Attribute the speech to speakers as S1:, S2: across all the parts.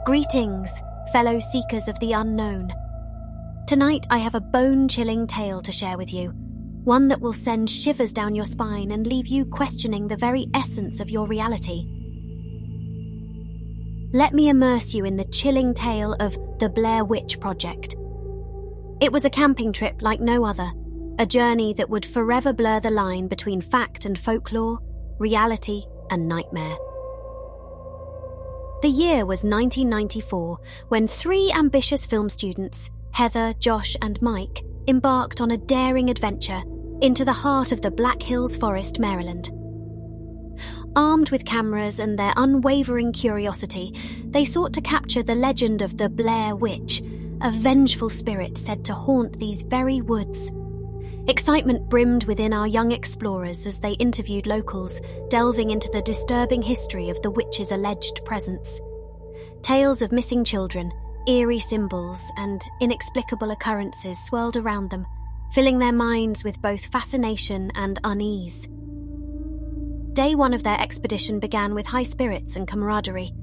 S1: Greetings, fellow seekers of the unknown. Tonight I have a bone-chilling tale to share with you, one that will send shivers down your spine and leave you questioning the very essence of your reality. Let me immerse you in the chilling tale of the Blair Witch Project. It was a camping trip like no other, a journey that would forever blur the line between fact and folklore, reality and nightmare. The year was 1994, when three ambitious film students, Heather, Josh and Mike, embarked on a daring adventure into the heart of the Black Hills Forest, Maryland. Armed with cameras and their unwavering curiosity, they sought to capture the legend of the Blair Witch, a vengeful spirit said to haunt these very woods. Excitement brimmed within our young explorers as they interviewed locals, delving into the disturbing history of the witch's alleged presence. Tales of missing children, eerie symbols, and inexplicable occurrences swirled around them, filling their minds with both fascination and unease. Day one of their expedition began with high spirits and camaraderie.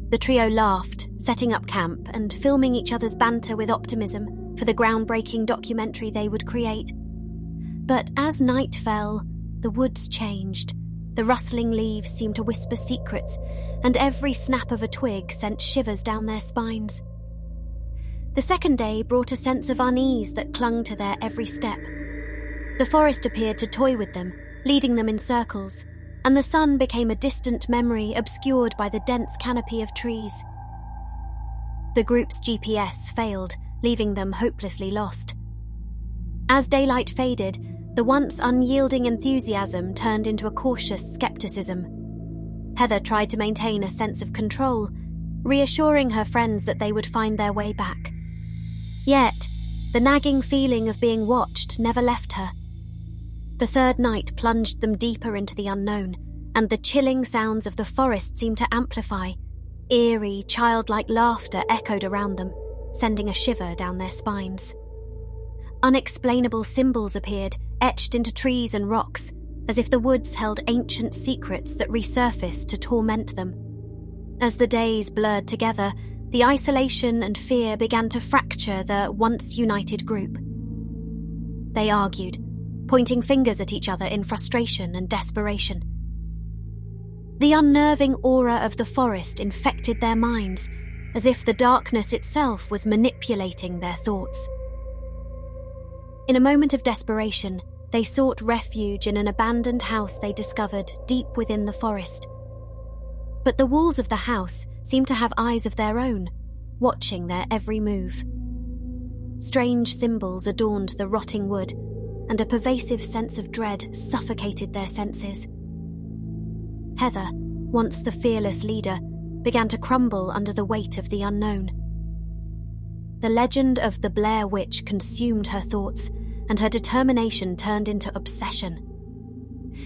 S1: The trio laughed, setting up camp and filming each other's banter with optimism for the groundbreaking documentary they would create. But as night fell, the woods changed. The rustling leaves seemed to whisper secrets, and every snap of a twig sent shivers down their spines. The second day brought a sense of unease that clung to their every step. The forest appeared to toy with them, leading them in circles, and the sun became a distant memory obscured by the dense canopy of trees. The group's GPS failed, leaving them hopelessly lost. As daylight faded, the once unyielding enthusiasm turned into a cautious skepticism. Heather tried to maintain a sense of control, reassuring her friends that they would find their way back. Yet, the nagging feeling of being watched never left her. The third night plunged them deeper into the unknown, and the chilling sounds of the forest seemed to amplify. Eerie, childlike laughter echoed around them, sending a shiver down their spines. Unexplainable symbols appeared, etched into trees and rocks, as if the woods held ancient secrets that resurfaced to torment them. As the days blurred together, the isolation and fear began to fracture the once united group. They argued, pointing fingers at each other in frustration and desperation. The unnerving aura of the forest infected their minds, as if the darkness itself was manipulating their thoughts. In a moment of desperation, they sought refuge in an abandoned house they discovered deep within the forest. But the walls of the house seemed to have eyes of their own, watching their every move. Strange symbols adorned the rotting wood, and a pervasive sense of dread suffocated their senses. Heather, once the fearless leader, began to crumble under the weight of the unknown. The legend of the Blair Witch consumed her thoughts, and her determination turned into obsession.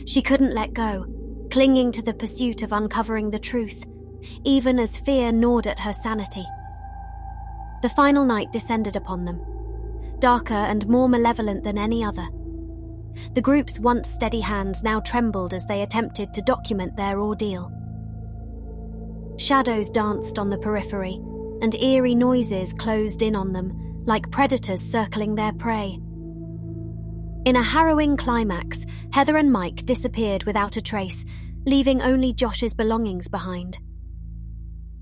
S1: She couldn't let go, clinging to the pursuit of uncovering the truth, even as fear gnawed at her sanity. The final night descended upon them, darker and more malevolent than any other. The group's once steady hands now trembled as they attempted to document their ordeal. Shadows danced on the periphery, and eerie noises closed in on them, like predators circling their prey. In a harrowing climax, Heather and Mike disappeared without a trace, leaving only Josh's belongings behind.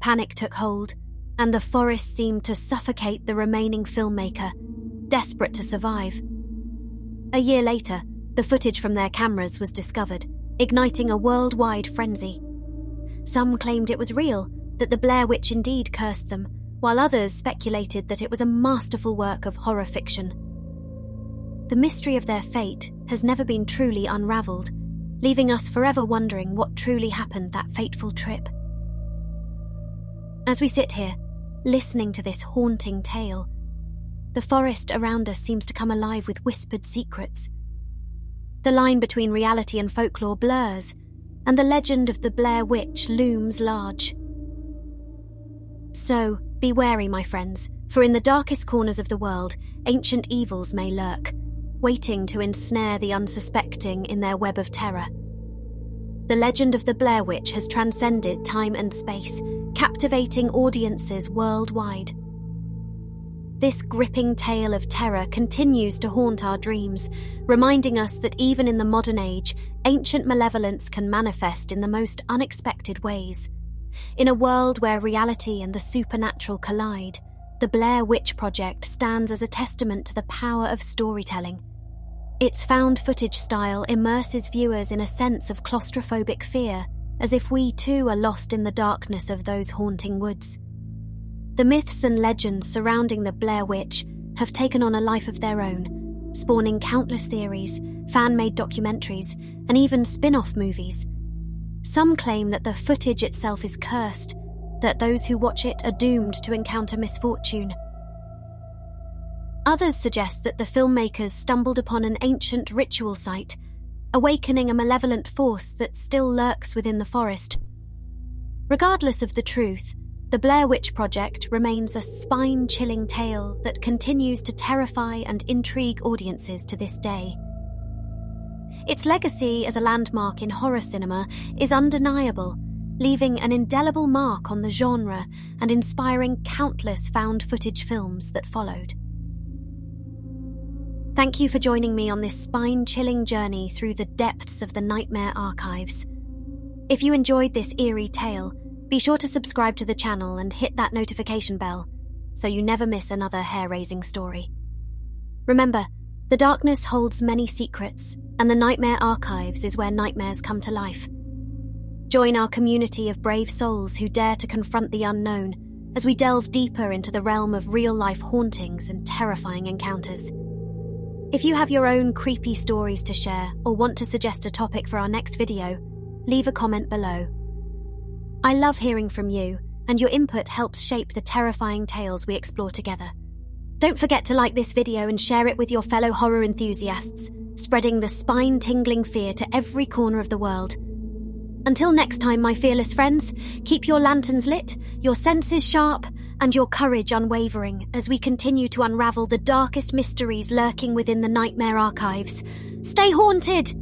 S1: Panic took hold, and the forest seemed to suffocate the remaining filmmaker, desperate to survive. A year later, the footage from their cameras was discovered, igniting a worldwide frenzy. Some claimed it was real, that the Blair Witch indeed cursed them, while others speculated that it was a masterful work of horror fiction. The mystery of their fate has never been truly unravelled, leaving us forever wondering what truly happened that fateful trip. As we sit here, listening to this haunting tale, the forest around us seems to come alive with whispered secrets. The line between reality and folklore blurs, and the legend of the Blair Witch looms large. So, be wary, my friends, for in the darkest corners of the world, ancient evils may lurk, waiting to ensnare the unsuspecting in their web of terror. The legend of the Blair Witch has transcended time and space, captivating audiences worldwide. This gripping tale of terror continues to haunt our dreams, reminding us that even in the modern age, ancient malevolence can manifest in the most unexpected ways. In a world where reality and the supernatural collide, the Blair Witch Project stands as a testament to the power of storytelling. Its found footage style immerses viewers in a sense of claustrophobic fear, as if we too are lost in the darkness of those haunting woods. The myths and legends surrounding the Blair Witch have taken on a life of their own, spawning countless theories, fan-made documentaries, and even spin-off movies. Some claim that the footage itself is cursed, that those who watch it are doomed to encounter misfortune. Others suggest that the filmmakers stumbled upon an ancient ritual site, awakening a malevolent force that still lurks within the forest. Regardless of the truth, the Blair Witch Project remains a spine-chilling tale that continues to terrify and intrigue audiences to this day. Its legacy as a landmark in horror cinema is undeniable, leaving an indelible mark on the genre and inspiring countless found-footage films that followed. Thank you for joining me on this spine-chilling journey through the depths of the nightmare archives. If you enjoyed this eerie tale, be sure to subscribe to the channel and hit that notification bell so you never miss another hair-raising story. Remember, the darkness holds many secrets, and the Nightmare Archives is where nightmares come to life. Join our community of brave souls who dare to confront the unknown as we delve deeper into the realm of real-life hauntings and terrifying encounters. If you have your own creepy stories to share or want to suggest a topic for our next video, leave a comment below. I love hearing from you, and your input helps shape the terrifying tales we explore together. Don't forget to like this video and share it with your fellow horror enthusiasts, spreading the spine-tingling fear to every corner of the world. Until next time, my fearless friends, keep your lanterns lit, your senses sharp, and your courage unwavering as we continue to unravel the darkest mysteries lurking within the Nightmare Archives. Stay haunted!